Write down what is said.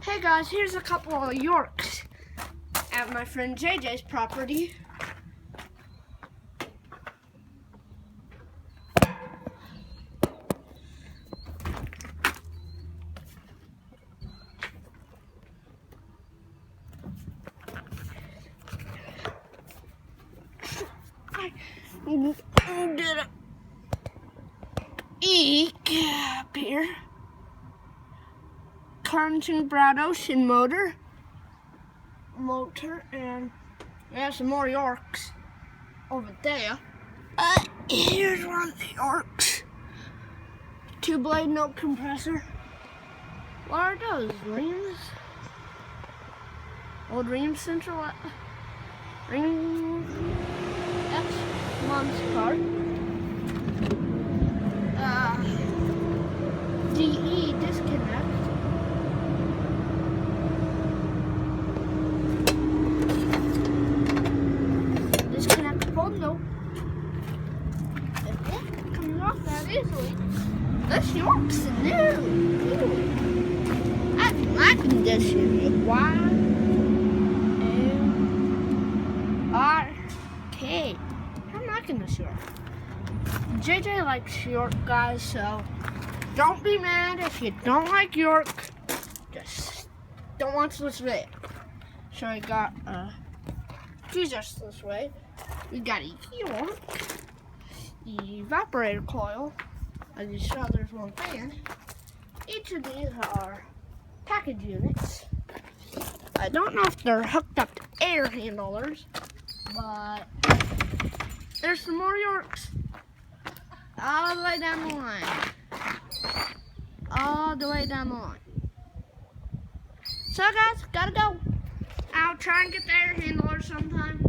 Hey guys, here's a couple of Yorks at my friend JJ's property. I did a eek up here. Carrington Broad Ocean motor, and we have some more Yorks over there. Here's one of the Yorks. 2-blade no compressor. What are those, Reams? Old Reams Central Reams. That's Mom's car. DE disconnect. Nope. If it comes off that easily, this York's new. That's my condition. Y-O-R-K. I'm liking this York. JJ likes York, guys, so don't be mad if you don't like York. Just don't watch this video. So I got Jesus this way. We got a York, evaporator coil. As you saw, there's one fan. Each of these are package units. I don't know if they're hooked up to air handlers, but there's some more Yorks all the way down the line. All the way down the line. So guys, gotta go. I'll try and get the air handler sometime.